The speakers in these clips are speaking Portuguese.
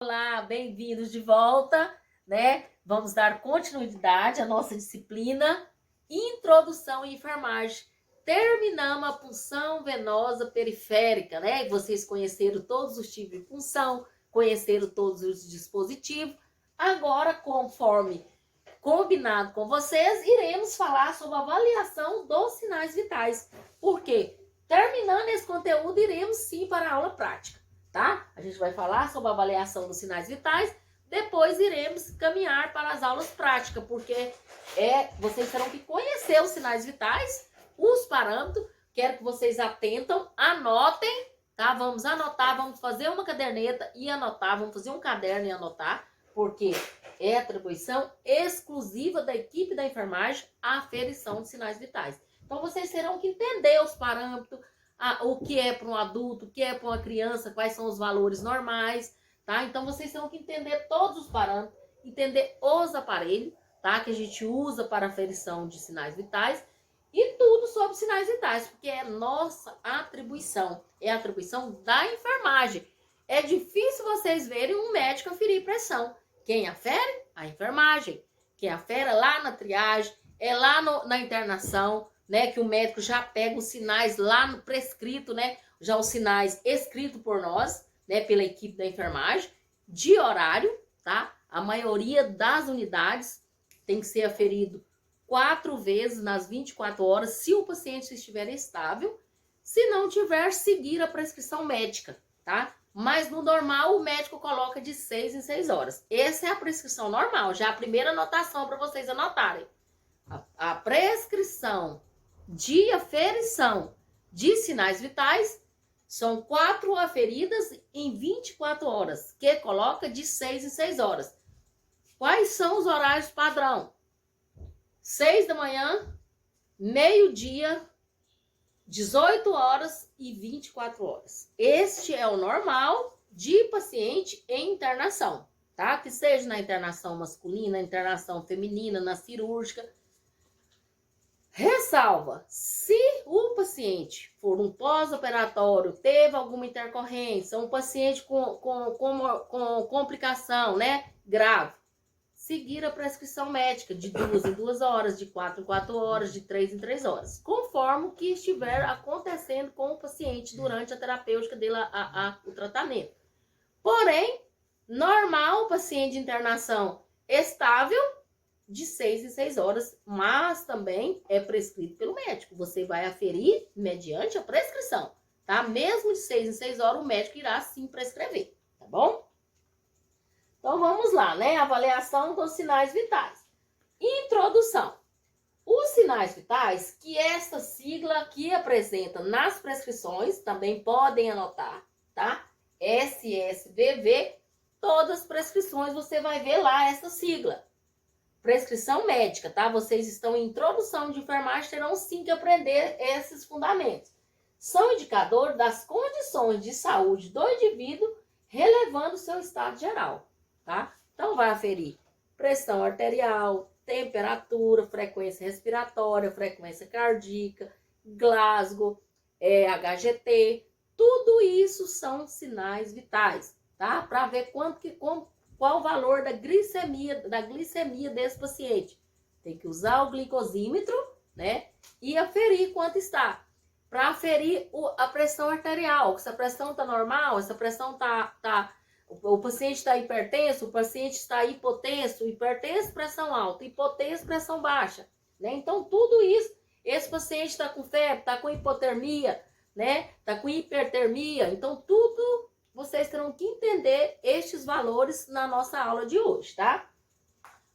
Olá, bem-vindos de volta, né? Vamos dar continuidade à nossa disciplina Introdução em Enfermagem. Terminamos a punção venosa periférica, né? Vocês conheceram todos os tipos de punção, conheceram todos os dispositivos. Agora, conforme combinado com vocês, iremos falar sobre a avaliação dos sinais vitais. Por quê? Terminando esse conteúdo, iremos sim para a aula prática. Tá? A gente vai falar sobre a avaliação dos sinais vitais, depois iremos caminhar para as aulas práticas, porque vocês terão que conhecer os sinais vitais, os parâmetros, quero que vocês atentam, anotem, tá? Vamos anotar, vamos fazer uma caderneta e anotar, vamos fazer um caderno e anotar, porque é atribuição exclusiva da equipe da enfermagem a aferição de sinais vitais. Então, vocês terão que entender os parâmetros, o que é para um adulto, o que é para uma criança, quais são os valores normais, tá? Então, vocês terão que entender todos os parâmetros, entender os aparelhos, tá? Que a gente usa para aferição de sinais vitais e tudo sobre sinais vitais, porque é nossa atribuição, é a atribuição da enfermagem. É difícil vocês verem um médico aferir pressão. Quem afere? A enfermagem. Quem afere lá na triagem, é lá na internação, né, que o médico já pega os sinais lá no prescrito, né, já os sinais escritos por nós, né, pela equipe da enfermagem, de horário, tá? A maioria das unidades tem que ser aferido 4 vezes nas 24 horas, se o paciente estiver estável. Se não tiver, seguir a prescrição médica, tá? Mas no normal, o médico coloca de 6 em 6 horas. Essa é a prescrição normal, já a primeira anotação para vocês anotarem. A prescrição de aferição de sinais vitais são 4 aferidas em 24 horas, que coloca de 6 em 6 horas. Quais são os horários padrão? 6 da manhã, meio-dia, 18 horas e 24 horas. Este é o normal de paciente em internação, tá? Que seja na internação masculina, internação feminina, na cirúrgica. Ressalva, se o paciente for um pós-operatório, teve alguma intercorrência, um paciente com complicação, né, grave, seguir a prescrição médica de 2 em 2 horas, de 4 em 4 horas, de 3 em 3 horas, conforme o que estiver acontecendo com o paciente durante a terapêutica dele, o tratamento. Porém, normal, paciente de internação estável, de 6 em 6 horas, mas também é prescrito pelo médico. Você vai aferir mediante a prescrição, tá? Mesmo de 6 em 6 horas, o médico irá sim prescrever, tá bom? Então vamos lá, né? Avaliação dos sinais vitais. Introdução. Os sinais vitais, que esta sigla aqui apresenta nas prescrições, também podem anotar, tá? SSVV, todas as prescrições você vai ver lá essa sigla. Prescrição médica, tá? Vocês estão em introdução de enfermagem, terão sim que aprender esses fundamentos. São indicadores das condições de saúde do indivíduo, relevando o seu estado geral, tá? Então, vai aferir pressão arterial, temperatura, frequência respiratória, frequência cardíaca, Glasgow, HGT, tudo isso são sinais vitais, tá? Para ver qual o valor da glicemia desse paciente. Tem que usar o glicosímetro, né? E aferir quanto está. Para aferir a pressão arterial, se a pressão está normal, se a pressão o paciente está hipertenso, o paciente está hipotenso, pressão alta, hipotenso, pressão baixa, né? Então, tudo isso, esse paciente está com febre, está com hipotermia, né? Está com hipertermia, então tudo vocês terão que entender estes valores na nossa aula de hoje, tá?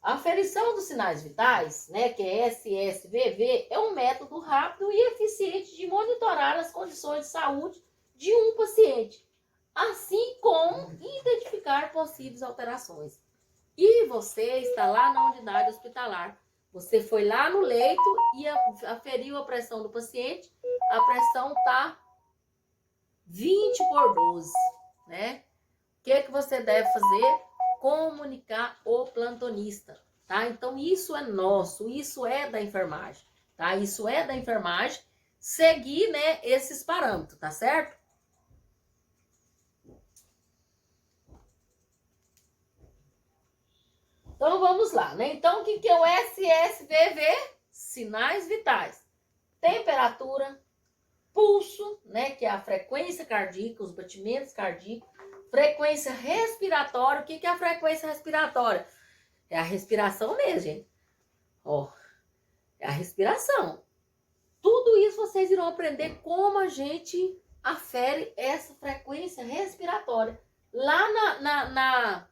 A aferição dos sinais vitais, né, que é SSVV, é um método rápido e eficiente de monitorar as condições de saúde de um paciente, assim como identificar possíveis alterações. E você está lá na unidade hospitalar. Você foi lá no leito e aferiu a pressão do paciente. A pressão está 20/12, né? O que você deve fazer? Comunicar o plantonista, tá? Então, isso é nosso, isso é da enfermagem, tá? Isso é da enfermagem, seguir, né, esses parâmetros, tá certo? vamos lá, né? Então, o que é o SSVV? Sinais vitais. Temperatura, pulso, né? Que é a frequência cardíaca, os batimentos cardíacos. Frequência respiratória. O que é a frequência respiratória? É a respiração mesmo, gente. Ó, é a respiração. Tudo isso vocês irão aprender como a gente afere essa frequência respiratória. Lá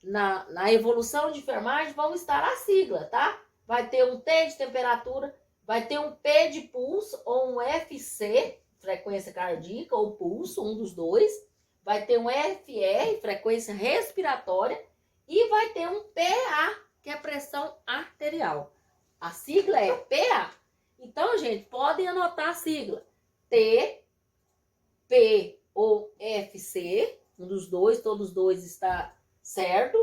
na evolução de enfermagem vão estar a sigla, tá? Vai ter um T de temperatura, vai ter um P de pulso ou um FC, frequência cardíaca ou pulso, um dos dois. Vai ter um FR, frequência respiratória, e vai ter um PA, que é pressão arterial. A sigla é PA. Então, gente, podem anotar a sigla T, P ou FC, um dos dois, todos os dois está certo.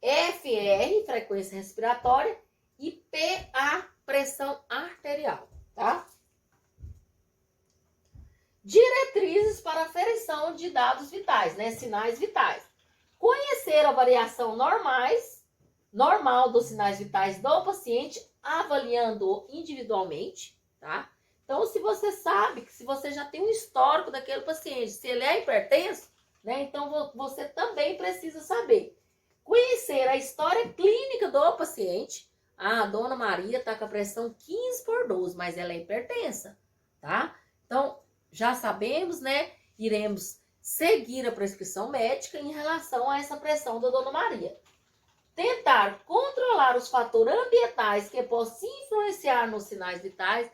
FR, frequência respiratória, e PA, pressão arterial, tá? Diretrizes para aferição de dados vitais, né? Sinais vitais. Conhecer a variação normal dos sinais vitais do paciente, avaliando-o individualmente, tá? Então, se você sabe, se você já tem um histórico daquele paciente, se ele é hipertenso, né? Então, você também precisa saber. Conhecer a história clínica do paciente. Ah, a dona Maria está com a pressão 15/12, mas ela é hipertensa, tá? Então, já sabemos, né? Iremos seguir a prescrição médica em relação a essa pressão da dona Maria. Tentar controlar os fatores ambientais que possam influenciar nos sinais vitais.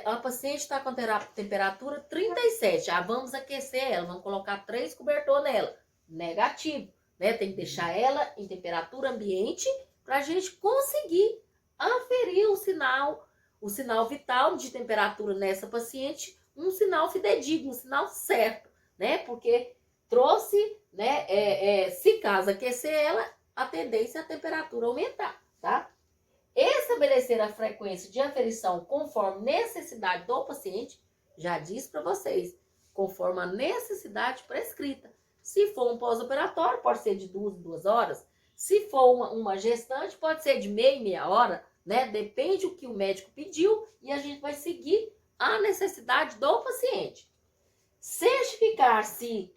A paciente está com temperatura 37. Vamos aquecer ela, vamos colocar 3 cobertores nela. Negativo, né? Tem que deixar ela em temperatura ambiente para a gente conseguir aferir o sinal vital de temperatura nessa paciente, um sinal fidedigno, um sinal certo, né? Porque trouxe, né? Se caso aquecer ela, a tendência é a temperatura aumentar, tá? Estabelecer a frequência de aferição conforme necessidade do paciente, já disse para vocês, conforme a necessidade prescrita. Se for um pós-operatório, pode ser de 2 em 2 horas. Se for uma gestante, pode ser de meia hora, né? Depende do que o médico pediu e a gente vai seguir a necessidade do paciente. Certificar-se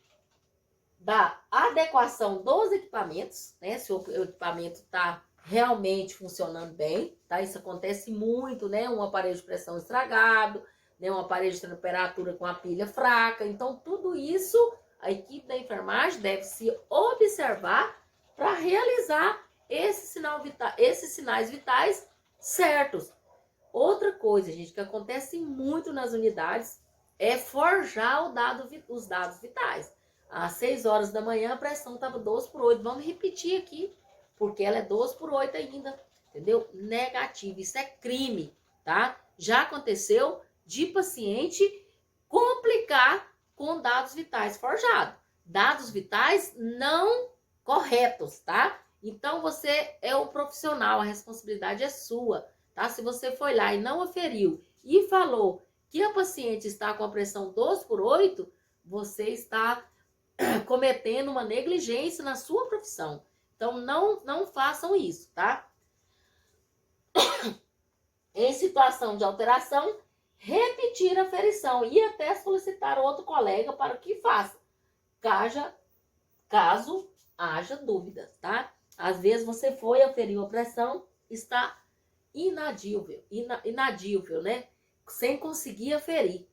da adequação dos equipamentos, né? Se o equipamento está realmente funcionando bem, tá? Isso acontece muito, né? Um aparelho de pressão estragado, né? Um aparelho de temperatura com a pilha fraca. Então, tudo isso a equipe da enfermagem deve se observar para realizar esses sinais vitais certos. Outra coisa, gente, que acontece muito nas unidades é forjar os dados vitais. Às 6 horas da manhã a pressão estava 12/8. Vamos repetir aqui, porque ela é 12/8 ainda, entendeu? Negativo, isso é crime, tá? Já aconteceu de paciente complicar com dados vitais forjados. Dados vitais não corretos, tá? Então, você é o profissional, a responsabilidade é sua, tá? Se você foi lá e não aferiu e falou que a paciente está com a pressão 12/8, você está cometendo uma negligência na sua profissão. Então, não façam isso, tá? Em situação de alteração, repetir a aferição e até solicitar outro colega para que faça, caso haja dúvidas, tá? Às vezes você foi aferir a pressão, está inadível, né? Sem conseguir aferir.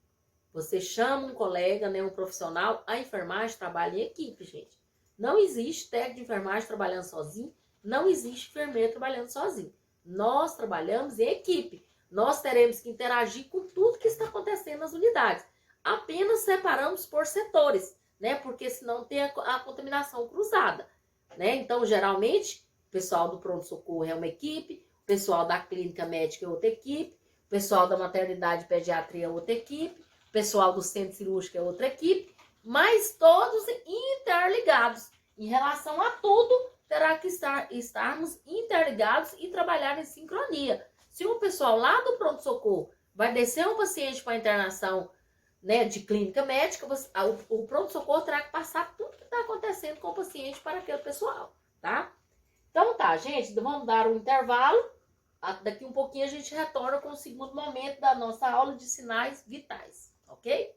Você chama um colega, né, um profissional. A enfermagem trabalha em equipe, gente. Não existe técnico de enfermagem trabalhando sozinho, não existe enfermeiro trabalhando sozinho. Nós trabalhamos em equipe. Nós teremos que interagir com tudo que está acontecendo nas unidades. Apenas separamos por setores, né? Porque senão tem a contaminação cruzada, né? Então, geralmente, o pessoal do pronto-socorro é uma equipe, o pessoal da clínica médica é outra equipe, o pessoal da maternidade e pediatria é outra equipe, o pessoal do centro cirúrgico é outra equipe, mas todos interligados. Em relação a tudo, terá que estarmos interligados e trabalhar em sincronia. Se o pessoal lá do pronto-socorro vai descer um paciente para internação, né, de clínica médica, o pronto-socorro terá que passar tudo que está acontecendo com o paciente para aquele pessoal, tá? Então tá, gente, vamos dar um intervalo. Daqui um pouquinho a gente retorna com o segundo momento da nossa aula de sinais vitais, ok?